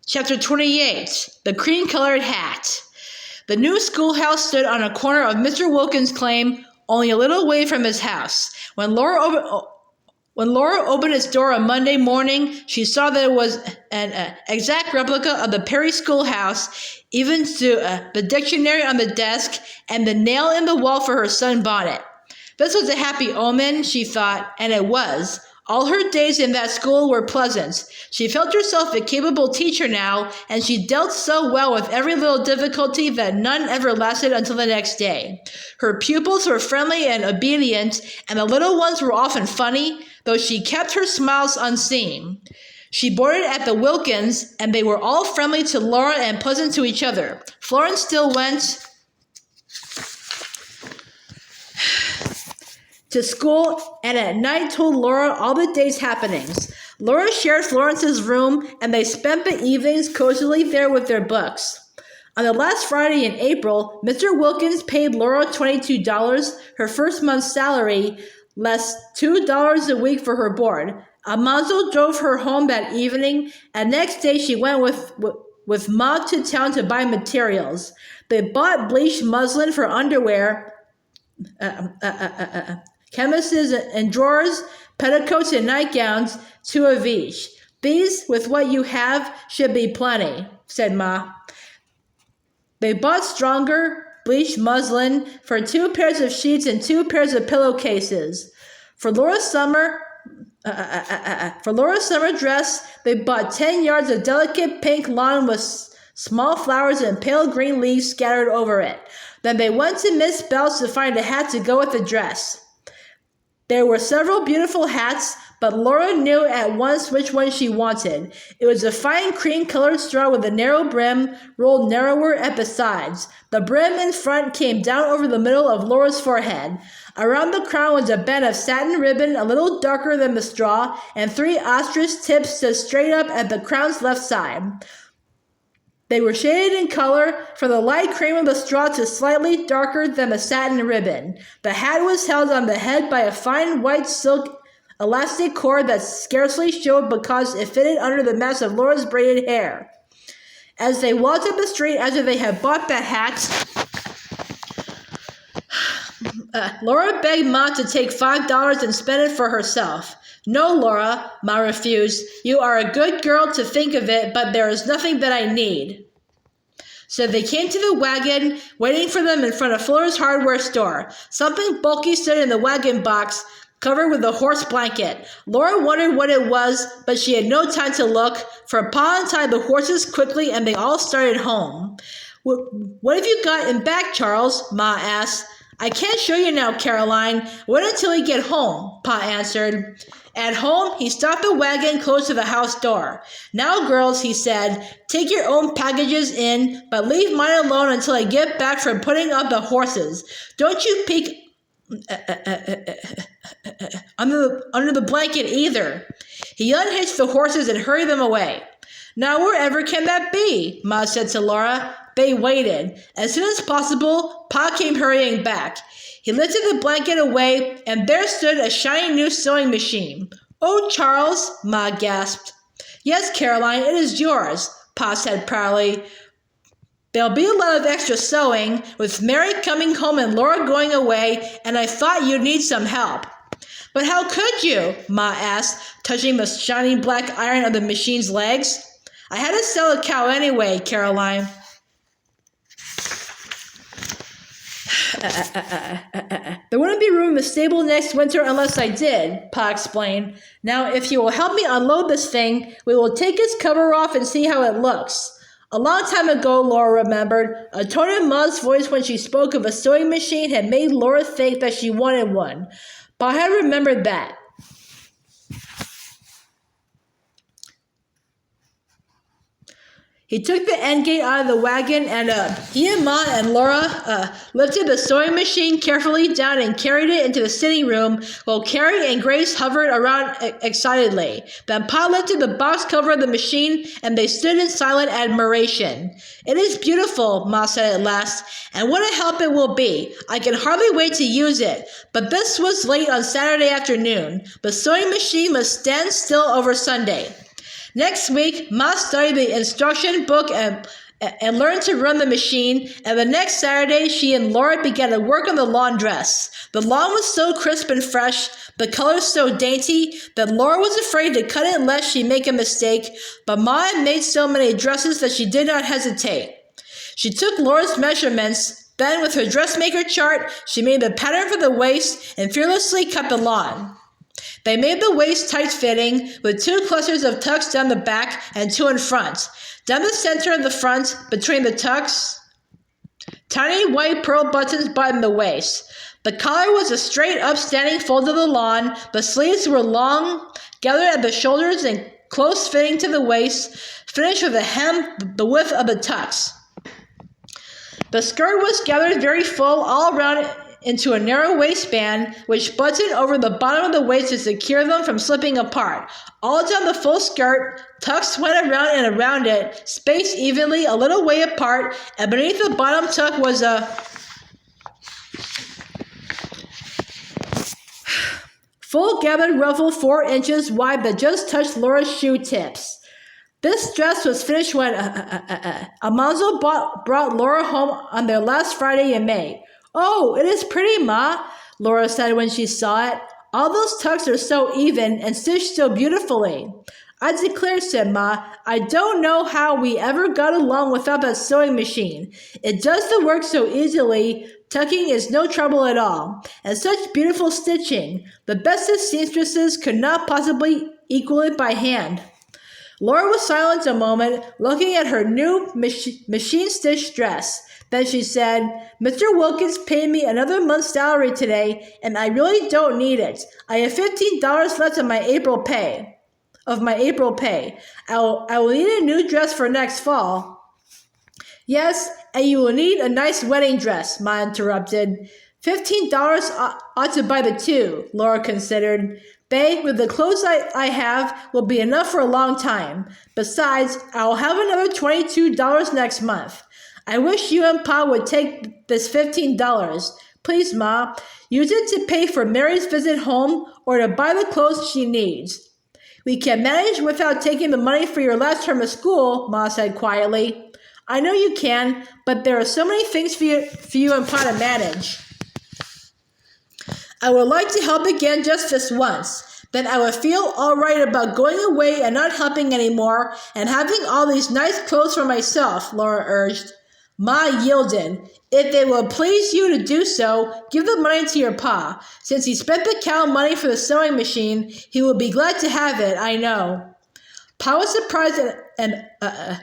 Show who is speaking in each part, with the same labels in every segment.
Speaker 1: Chapter 28, The Cream-Colored Hat. The new schoolhouse stood on a corner of Mr. Wilkins' claim, only a little way from his house. When Laura opened its door on Monday morning, she saw that it was an exact replica of the Perry schoolhouse, even to the dictionary on the desk and the nail in the wall for her sunbonnet. This was a happy omen, she thought, and it was. All her days in that school were pleasant. She felt herself a capable teacher now, and she dealt so well with every little difficulty that none ever lasted until the next day. Her pupils were friendly and obedient, and the little ones were often funny, though she kept her smiles unseen. She boarded at the Wilkins, and they were all friendly to Laura and pleasant to each other. Florence still went to school and at night told Laura all the day's happenings. Laura shared Florence's room, and they spent the evenings cozily there with their books. On the last Friday in April, Mr. Wilkins paid Laura $22, her first month's salary, less $2 a week for her board. Almanzo drove her home that evening, and next day she went with Ma to town to buy materials. They bought bleached muslin for underwear, chemises and drawers, petticoats and nightgowns, 2 of each. These, with what you have, should be plenty, said Ma. They bought stronger, bleached muslin for 2 pairs of sheets and 2 pairs of pillowcases. For Laura's summer dress, they bought 10 yards of delicate pink lawn with small flowers and pale green leaves scattered over it. Then they went to Miss Bell's to find a hat to go with the dress. There were several beautiful hats, but Laura knew at once which one she wanted. It was a fine cream-colored straw with a narrow brim, rolled narrower at the sides. The brim in front came down over the middle of Laura's forehead. Around the crown was a band of satin ribbon a little darker than the straw, and 3 ostrich tips stood straight up at the crown's left side. They were shaded in color, from the light cream of the straw to slightly darker than the satin ribbon. The hat was held on the head by a fine white silk elastic cord that scarcely showed because it fitted under the mass of Laura's braided hair. As they walked up the street after they had bought the hat, Laura begged Ma to take $5 and spend it for herself. No, Laura, Ma refused. You are a good girl to think of it, but there is nothing that I need. So they came to the wagon, waiting for them in front of Fuller's hardware store. Something bulky stood in the wagon box, covered with a horse blanket. Laura wondered what it was, but she had no time to look, for Pa untied the horses quickly and they all started home. What have you got in back, Charles? Ma asked. I can't show you now, Caroline. Wait until we get home, Pa answered. At home, he stopped the wagon close to the house door. Now, girls, he said, take your own packages in, but leave mine alone until I get back from putting up the horses. Don't you peek under the blanket either. He unhitched the horses and hurried them away. Now, wherever can that be? Ma said to Laura. They waited. As soon as possible, Pa came hurrying back. He lifted the blanket away, and there stood a shiny new sewing machine. Oh, Charles, Ma gasped. Yes, Caroline, it is yours, Pa said proudly. There'll be a lot of extra sewing, with Mary coming home and Laura going away, and I thought you'd need some help. But how could you? Ma asked, touching the shiny black iron of the machine's legs. I had to sell a cow anyway, Caroline. There wouldn't be room in the stable next winter unless I did, Pa explained. Now, if you will help me unload this thing, we will take its cover off and see how it looks. A long time ago, Laura remembered, a tone in Ma's voice when she spoke of a sewing machine had made Laura think that she wanted one. Pa had remembered that. He took the end gate out of the wagon, and he and Ma and Laura lifted the sewing machine carefully down and carried it into the sitting room, while Carrie and Grace hovered around excitedly. Then Pa lifted the box cover of the machine, and they stood in silent admiration. It is beautiful, Ma said at last, and what a help it will be. I can hardly wait to use it. But this was late on Saturday afternoon. The sewing machine must stand still over Sunday. Next week, Ma studied the instruction book and learned to run the machine, and the next Saturday she and Laura began to work on the lawn dress. The lawn was so crisp and fresh, the colors so dainty, that Laura was afraid to cut it lest she make a mistake, but Ma had made so many dresses that she did not hesitate. She took Laura's measurements, then with her dressmaker chart, she made the pattern for the waist and fearlessly cut the lawn. They made the waist tight-fitting, with 2 clusters of tucks down the back and 2 in front. Down the center of the front, between the tucks, tiny white pearl buttons buttoned the waist. The collar was a straight upstanding fold of the lawn. The sleeves were long, gathered at the shoulders and close fitting to the waist, finished with a hem the width of the tucks. The skirt was gathered very full all around into a narrow waistband, which buttoned over the bottom of the waist to secure them from slipping apart. All down the full skirt, tucks went around and around it, spaced evenly a little way apart, and beneath the bottom tuck was a full gathered ruffle 4 inches wide that just touched Laura's shoe tips. This dress was finished when Almanzo brought Laura home on their last Friday in May. "Oh, it is pretty, Ma," Laura said when she saw it. "All those tucks are so even and stitched so beautifully." "I declare," said Ma, "I don't know how we ever got along without that sewing machine. It does the work so easily. Tucking is no trouble at all. And such beautiful stitching. The bestest seamstresses could not possibly equal it by hand." Laura was silent a moment, looking at her new machine-stitched dress. Then she said, "Mr. Wilkins paid me another month's salary today, and I really don't need it. I have $15 left of my April pay. I will need a new dress for next fall." "Yes, and you will need a nice wedding dress," Ma interrupted. $15 ought to buy the 2, Laura considered. "Babe, with the clothes I have, will be enough for a long time. Besides, I will have another $22 next month. I wish you and Pa would take this $15. Please, Ma, use it to pay for Mary's visit home or to buy the clothes she needs." "We can manage without taking the money for your last term of school," Ma said quietly. "I know you can, but there are so many things for you and Pa to manage. I would like to help again just this once. Then I would feel all right about going away and not helping anymore and having all these nice clothes for myself," Laura urged. Ma yielded. "If it will please you to do so, give the money to your Pa. Since he spent the cow money for the sewing machine, he will be glad to have it, I know." Pa was surprised and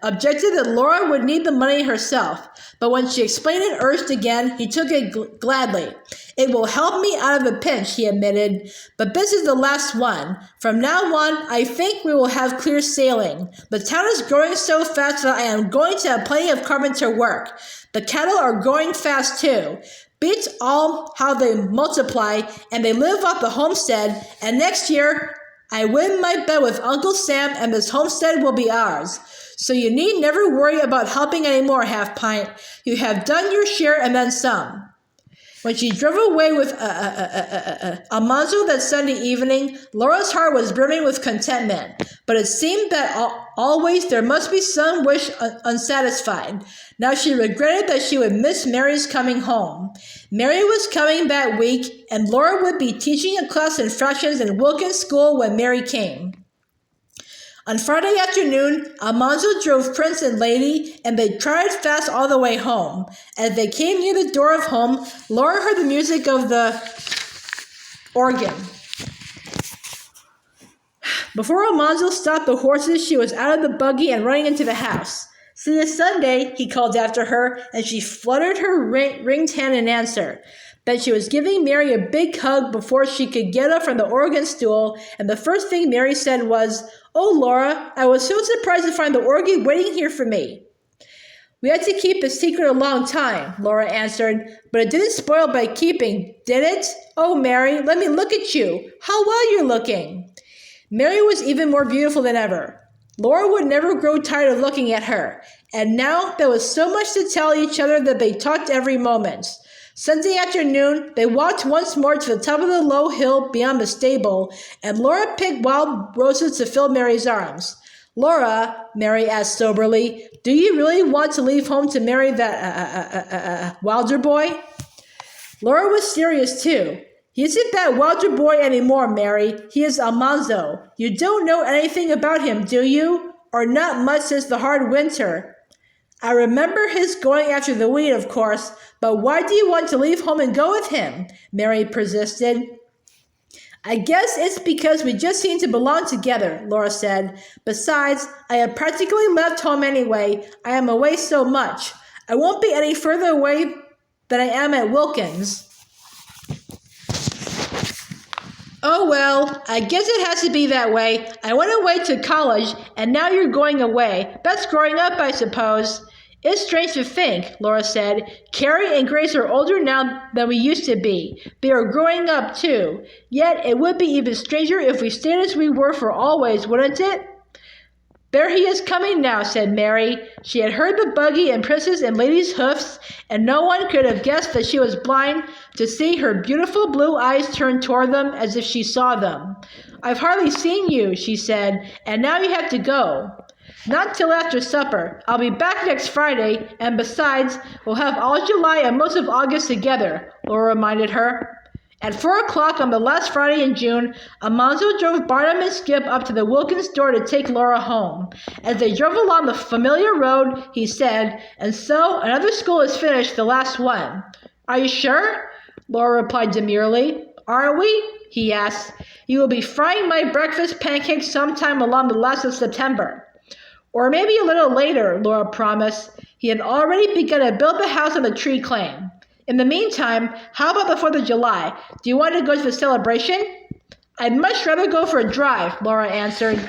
Speaker 1: objected that Laura would need the money herself, but when she explained and urged again, he took it gladly. "It will help me out of a pinch," he admitted, "but this is the last one. From now on, I think we will have clear sailing. The town is growing so fast that I am going to have plenty of carpenter work. The cattle are growing fast too. Beats all how they multiply, and they live off the homestead, and next year I win my bet with Uncle Sam, and this homestead will be ours. So you need never worry about helping anymore, Half Pint. You have done your share and then some." When she drove away with Almanzo that Sunday evening, Laura's heart was brimming with contentment, but it seemed that always there must be some wish unsatisfied. Now she regretted that she would miss Mary's coming home. Mary was coming that week, and Laura would be teaching a class in fractions in Wilkins School when Mary came. On Friday afternoon, Almanzo drove Prince and Lady, and they trotted fast all the way home. As they came near the door of home, Laura heard the music of the organ. Before Almanzo stopped the horses, she was out of the buggy and running into the house. "See you Sunday," he called after her, and she fluttered her ringed hand in answer. Then she was giving Mary a big hug before she could get up from the organ stool, and the first thing Mary said was, "Oh, Laura, I was so surprised to find the organ waiting here for me." "We had to keep a secret a long time," Laura answered, "but it didn't spoil by keeping, did it? Oh, Mary, let me look at you. How well you're looking." Mary was even more beautiful than ever. Laura would never grow tired of looking at her, and now there was so much to tell each other that they talked every moment. Sunday afternoon, they walked once more to the top of the low hill beyond the stable, and Laura picked wild roses to fill Mary's arms. Laura, Mary asked soberly, do you really want to leave home to marry that Wilder boy? Laura was serious too. He isn't that Wilder boy anymore, Mary. He is Almanzo. You don't know anything about him, do you? Or not much since the hard winter. I remember his going after the weed, of course, but why do you want to leave home and go with him? Mary persisted. I guess it's because we just seem to belong together, Laura said. Besides, I have practically left home anyway. I am away so much. I won't be any further away than I am at Wilkins. Oh well, I guess it has to be that way. I went away to college, and now you're going away. That's growing up, I suppose. It's strange to think, Laura said. Carrie and Grace are older now than we used to be. They are growing up, too. Yet it would be even stranger if we stayed as we were for always, wouldn't it? There he is coming now, said Mary. She had heard the buggy and prince's and lady's hoofs, and no one could have guessed that she was blind to see her beautiful blue eyes turned toward them as if she saw them. I've hardly seen you, she said, and now you have to go. Not till after supper. I'll be back next Friday, and besides, we'll have all July and most of August together, Laura reminded her. At 4 o'clock on the last Friday in June, Almanzo drove Barnum and Skip up to the Wilkins door to take Laura home. As they drove along the familiar road, he said, and so another school is finished, the last one. Are you sure? Laura replied demurely. Are we? He asked. You will be frying my breakfast pancakes sometime along the last of September. Or maybe a little later, Laura promised. He had already begun to build the house on the tree claim. In the meantime, how about the 4th of July? Do you want to go to the celebration? I'd much rather go for a drive, Laura answered.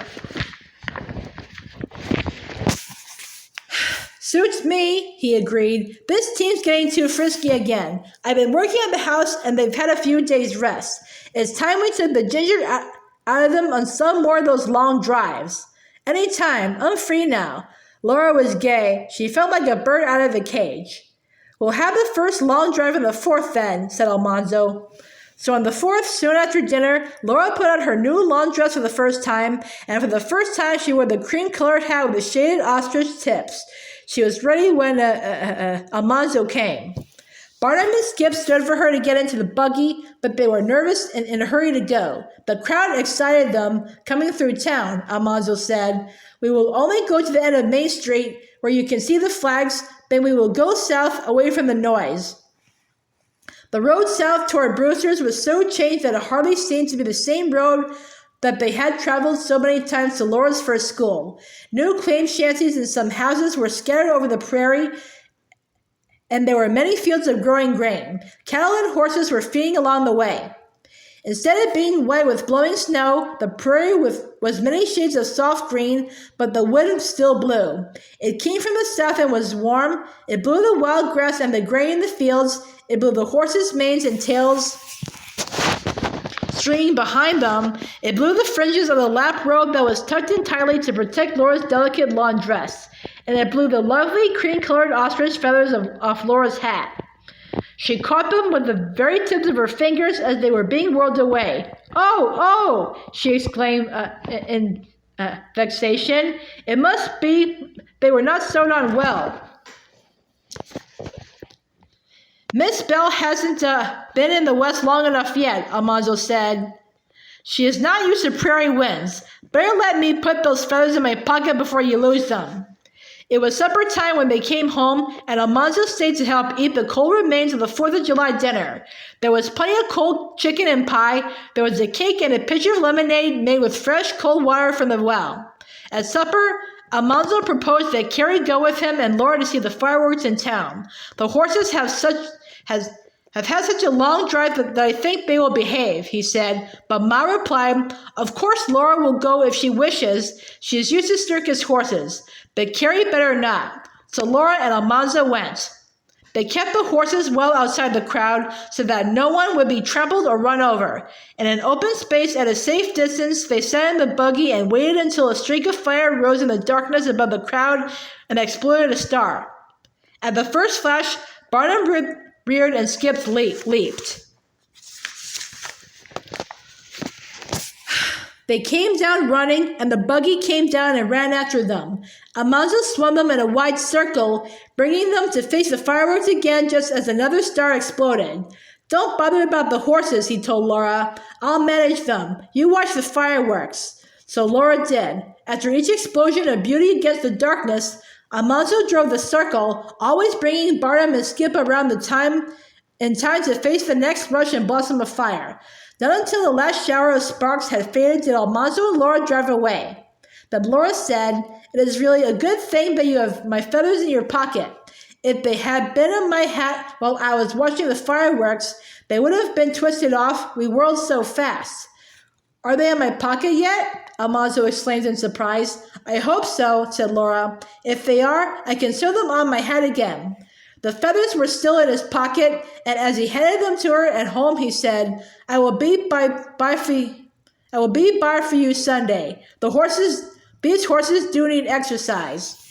Speaker 1: Suits me, he agreed. This team's getting too frisky again. I've been working at the house and they've had a few days' rest. It's time we took the ginger out of them on some more of those long drives. Anytime. I'm free now. Laura was gay. She felt like a bird out of a cage. We'll have the first long drive on the 4th then, said Almanzo. So on the 4th, soon after dinner, Laura put on her new long dress for the first time, and for the first time she wore the cream-colored hat with the shaded ostrich tips. She was ready when Almanzo came. Barnum and Skip stood for her to get into the buggy, but they were nervous and in a hurry to go. The crowd excited them coming through town, Almanzo said. We will only go to the end of Main Street, where you can see the flags, then we will go south away from the noise. The road south toward Brewster's was so changed that it hardly seemed to be the same road that they had traveled so many times to Laura's first school. New claim shanties and some houses were scattered over the prairie, and there were many fields of growing grain. Cattle and horses were feeding along the way. Instead of being wet with blowing snow, the prairie was many shades of soft green, but the wind still blew. It came from the south and was warm. It blew the wild grass and the grain in the fields. It blew the horses' manes and tails stringing behind them. It blew the fringes of the lap robe that was tucked in tightly to protect Laura's delicate lawn dress. And it blew the lovely cream-colored ostrich feathers off Laura's hat. She caught them with the very tips of her fingers as they were being whirled away. Oh, oh, she exclaimed in vexation. It must be they were not sewed on well. Miss Bell hasn't been in the West long enough yet, Almanzo said. She is not used to prairie winds. Better let me put those feathers in my pocket before you lose them. It was supper time when they came home, and Almanzo stayed to help eat the cold remains of the 4th of July dinner. There was plenty of cold chicken and pie. There was a cake and a pitcher of lemonade made with fresh cold water from the well. At supper, Almanzo proposed that Carrie go with him and Laura to see the fireworks in town. The horses have had such a long drive that I think they will behave, he said. But Ma replied, of course Laura will go if she wishes. She is used to circus horses. But Carrie better not. So Laura and Almanzo went. They kept the horses well outside the crowd so that no one would be trampled or run over. In an open space at a safe distance, they sat in the buggy and waited until a streak of fire rose in the darkness above the crowd and exploded a star. At the first flash, Barnum reared and Skip leaped. They came down running, and the buggy came down and ran after them. Almanzo swung them in a wide circle, bringing them to face the fireworks again just as another star exploded. Don't bother about the horses, he told Laura. I'll manage them. You watch the fireworks. So Laura did. After each explosion of beauty against the darkness, Almanzo drove the circle, always bringing Barnum and Skip around in time to face the next rush and blossom of fire. Not until the last shower of sparks had faded did Almanzo and Laura drive away. But Laura said, It is really a good thing that you have my feathers in your pocket. If they had been in my hat while I was watching the fireworks, they would have been twisted off. We whirled so fast. Are they in my pocket yet? Almanzo exclaimed in surprise. I hope so, said Laura. If they are, I can sew them on my hat again. The feathers were still in his pocket, and as he handed them to her at home, he said, I will be by for you Sunday. These horses do need exercise.